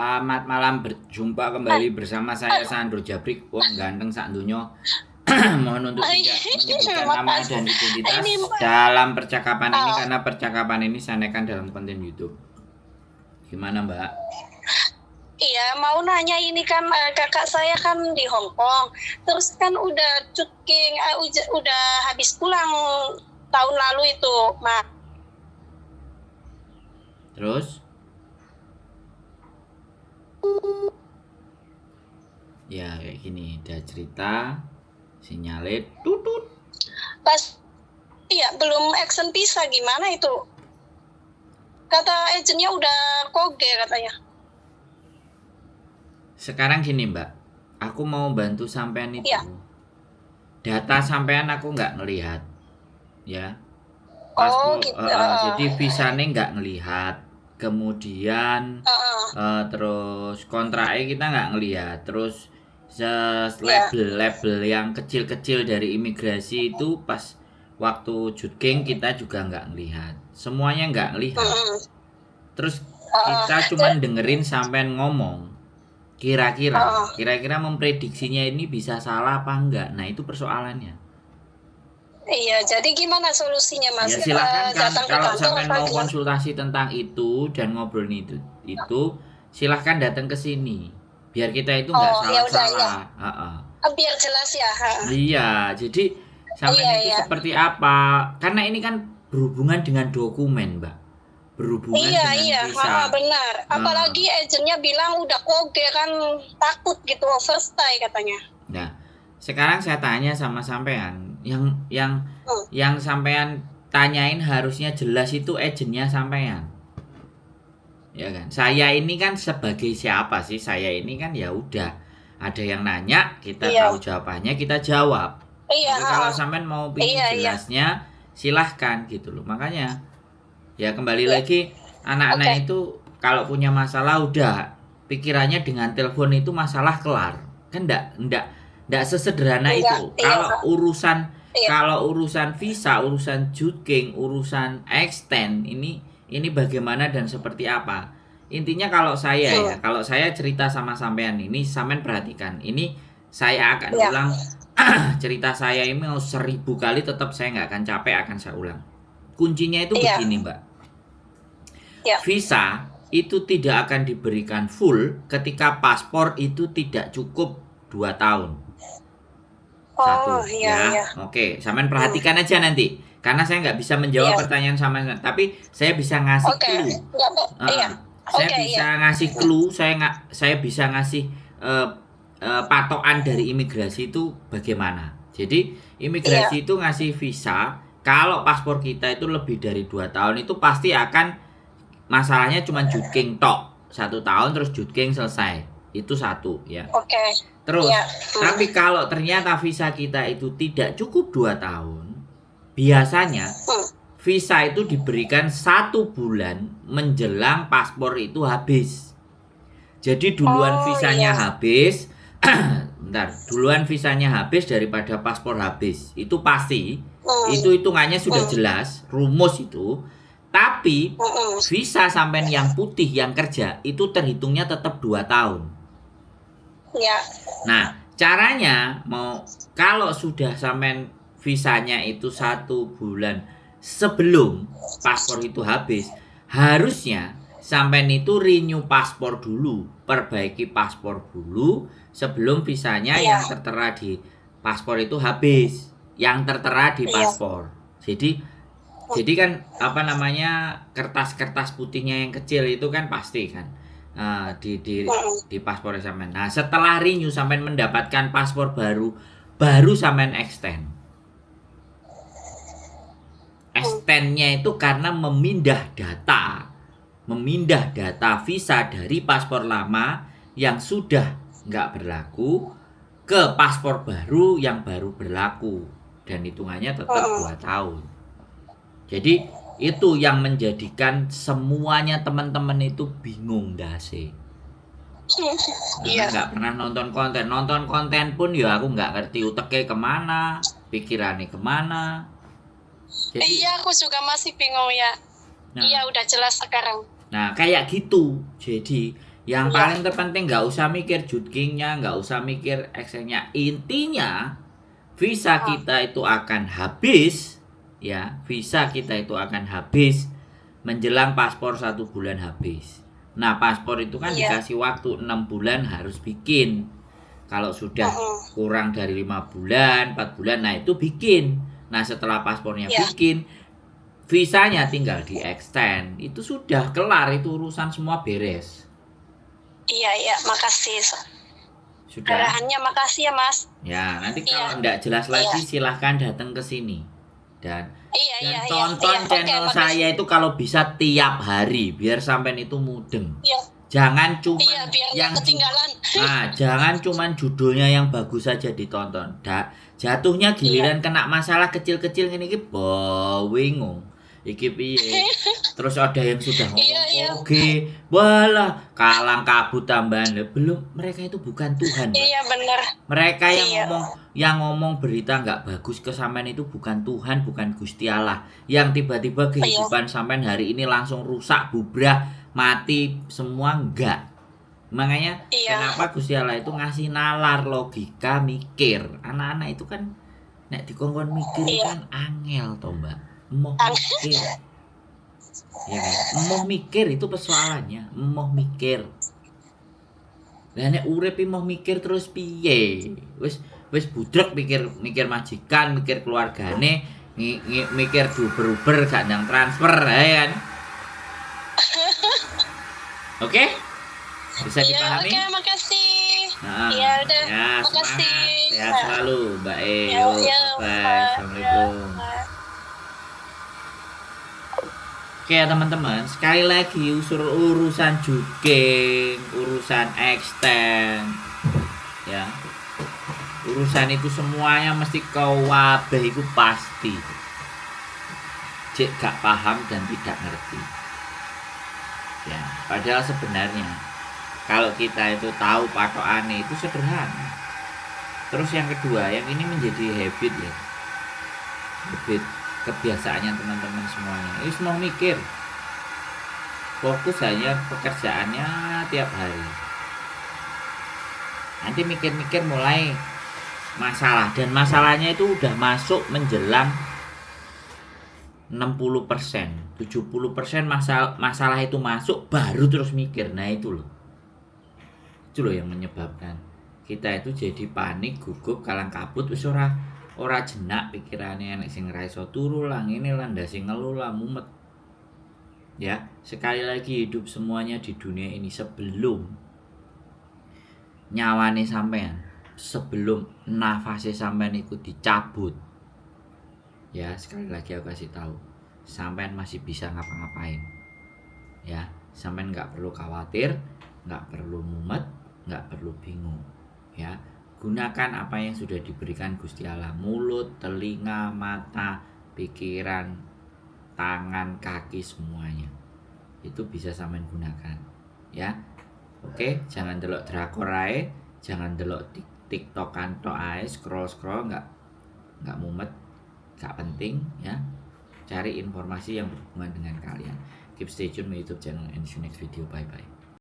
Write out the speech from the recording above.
Selamat malam, berjumpa Ah, kembali bersama saya Sandro Jabrik, wong ganteng sak donya. Mohon untuk tidak menyebutkan nama dan makasih. identitas Ini dalam percakapan ini ah, karena percakapan ini saya naikkan dalam konten YouTube. Gimana, Mbak? iya mau nanya ini kan kakak saya kan di Hong Kong. Terus kan udah cuting, udah habis pulang tahun lalu itu. Terus ya kayak gini, ada cerita sinyalnya tutut. Pas iya belum action visa gimana itu? Kata agentnya udah koge katanya. Sekarang gini, Mbak. Aku mau bantu sampean itu. Iya. Data sampean aku nggak ngelihat, ya. Oh Paspor, gitu. jadi visanya nggak ngelihat, kemudian terus kontraknya kita nggak ngelihat, terus Iya. label-label yang kecil-kecil dari imigrasi itu pas waktu judging kita juga nggak ngelihat, semuanya nggak ngelihat. Mm-mm. Terus Uh, kita cuman dengerin sampean ngomong, kira-kira uh, kira-kira memprediksinya ini bisa salah apa enggak. Nah, itu persoalannya. iya, jadi gimana solusinya Mas? Ya silahkan kan, Datang ke kalau kantor sampai apa mau gimana? konsultasi tentang itu dan ngobrolin itu silahkan datang ke sini biar kita itu nggak Oh ya udah ya. salah-salah. Biar jelas ya. Iya, jadi sampai Iya itu iya. seperti apa, karena ini kan berhubungan dengan dokumen, Mbak, berhubungan Iya dengan iya, visa. benar. Heeh. Apalagi agentnya bilang udah koge kan takut gitu overstay katanya. Nah, sekarang saya tanya sama sampean, yang Hmm. yang sampean tanyain harusnya jelas itu agennya sampean. Ya kan, saya ini kan sebagai siapa sih? Saya ini kan ya udah, ada yang nanya kita Iya tahu jawabannya, kita jawab. iya, Tapi kalau sampean mau pingin iya iya jelasnya silahkan gitu loh. Makanya ya kembali iya. lagi, Oke. anak-anak itu kalau punya masalah udah pikirannya dengan telepon itu masalah kelar. Kan ndak sesederhana Enggak. itu. Iya iya Kalau urusan visa, urusan juking, urusan extend ini bagaimana dan seperti apa. Intinya kalau saya ya, hmm, kalau saya cerita sama sampean ini, sampean perhatikan. Ini saya akan iya ulang cerita saya ini mau 1000 kali tetap saya nggak akan capek, akan saya ulang. Kuncinya itu iya begini, Mbak. iya. Visa itu tidak akan diberikan full ketika paspor itu tidak cukup 2 tahun. Oh Satu, iya ya. iya. Oke, sampean Hmm, perhatikan aja nanti. Karena saya nggak bisa menjawab iya. pertanyaan sama, tapi saya bisa ngasih Oke. clue. Nggak mau. Iya. Saya Oke iya. bisa ngasih clue, saya bisa ngasih eh, patokan dari imigrasi itu bagaimana. Jadi Iya imigrasi itu ngasih visa kalau paspor kita itu lebih dari 2 tahun itu pasti akan, masalahnya cuma judging tok 1 tahun terus judging selesai, itu satu ya. oke. Iya. Terus Hmm, tapi kalau ternyata visa kita itu tidak cukup 2 tahun, biasanya hmm. visa itu diberikan 1 bulan menjelang paspor itu habis. Jadi duluan Oh visanya iya. habis, bentar, duluan visanya habis daripada paspor habis. Itu pasti, Hmm, itu hitungannya sudah hmm, jelas, rumus itu. Tapi hmm, hmm. visa sampean yang putih yang kerja itu terhitungnya tetap 2 tahun. Iya. Nah, caranya mau kalau sudah sampean visanya itu 1 bulan sebelum paspor itu habis, harusnya sampean itu renew paspor dulu, perbaiki paspor dulu sebelum visanya Iya. yang tertera di paspor itu habis, yang tertera di Iya. paspor. Jadi kan apa namanya, kertas-kertas putihnya yang kecil itu kan pasti kan Hmm. di paspor sampean. Nah, setelah renew sampean mendapatkan paspor baru, baru sampean extend. Hmm. Extendnya itu karena memindah data visa dari paspor lama yang sudah nggak berlaku ke paspor baru yang baru berlaku dan hitungannya tetap Hmm. 2 tahun. Jadi itu yang menjadikan semuanya teman-teman itu bingung dasi. Karena Iya. nggak pernah nonton konten pun ya aku nggak ngerti uteknya kemana, pikirannya kemana. Jadi, Iya, aku juga masih bingung ya. Iya, nah, udah jelas sekarang. nah kayak gitu. Jadi Yang Iya. paling terpenting nggak usah mikir jutkingnya, nggak usah mikir exchange-nya. Intinya visa kita itu akan habis, ya. Visa kita itu akan habis menjelang paspor 1 bulan habis. Nah, paspor itu kan Iya. dikasih waktu 6 bulan harus bikin. Kalau sudah kurang dari 5 bulan, 4 bulan, nah itu bikin. Nah, setelah paspornya Iya. bikin, visanya tinggal di extend. Itu sudah kelar, itu urusan semua beres. Iya, makasih. Sudah. Arahannya makasih ya, Mas. Ya, nanti Iya. kalau enggak jelas lagi Iya. silahkan datang ke sini. Dan Iya. tonton Iya. channel Oke, saya makasih. itu kalau bisa tiap hari biar sampean itu mudeng. Iya. Jangan cuma Iya, biar yang nggak ketinggalan. jangan cuman judulnya yang bagus saja ditonton. Jatuhnya giliran kena masalah kecil-kecil ini iki bingung. Iki piye? Terus ada yang sudah ngomong Iya. oke, walah kalang kabut tambahan. Belum, mereka itu bukan Tuhan, Mbak. Iya, benar. Mereka Iya. yang ngomong berita nggak bagus ke sampean itu bukan Tuhan, bukan Gusti Allah. Yang tiba-tiba kehidupan sampean hari ini langsung rusak, bubrah, mati semua, enggak. Makanya kenapa Gusti Allah itu ngasih nalar logika mikir. Anak-anak itu kan nek dikongkon mikir kan angel toh, Mbak. Emoh mikir. Ya kan? Emoh mikir itu persoalannya, emoh mikir. Lah nek urip emoh mikir terus piye? Wis budrek mikir majikan, mikir keluargane, mikir duber-uber gak nang transfer ya kan. Oke? Bisa dipahami? Oke, makasih. Nah, Iya, udah. ya, Makasih. Semangat. Sehat selalu, Mbak E. Ya, Bye. Assalamualaikum. Oke teman-teman, sekali lagi urusan juking, urusan extend, ya, urusan itu semuanya mesti kabeh itu pasti. Cek gak paham dan tidak ngerti. Ya, padahal sebenarnya kalau kita itu tahu patokane itu sederhana. Terus yang kedua, yang ini menjadi habit ya, habit kebiasaannya teman-teman semuanya. Ini semua mikir, fokus hanya pekerjaannya tiap hari. Nanti mikir-mikir mulai masalah, dan masalahnya itu udah masuk menjelang 60%, 70% masalah itu masuk baru terus mikir. Nah itu loh yang menyebabkan kita itu jadi panik, gugup, kalang kabut, wis ora jenak pikirane, nek sing ra iso turu lah ngene lah ndase ngeluh lah mumet. Ya, sekali lagi hidup semuanya di dunia ini sebelum nyawane sampean, sebelum nafase sampean itu dicabut. Ya, sekali lagi aku kasih tahu, sampean masih bisa ngapa-ngapain. Ya, sampean nggak perlu khawatir, nggak perlu mumet, nggak perlu bingung. Ya, gunakan apa yang sudah diberikan Gusti Allah, mulut, telinga, mata, pikiran, tangan, kaki, semuanya. Itu bisa sampean gunakan. Ya. Oke, jangan delok drakor ae, jangan delok TikTokan tok ae, scroll enggak mumet, enggak penting ya. Cari informasi yang berhubungan dengan kalian. Keep stay tune with YouTube channel and see you next video. Bye bye.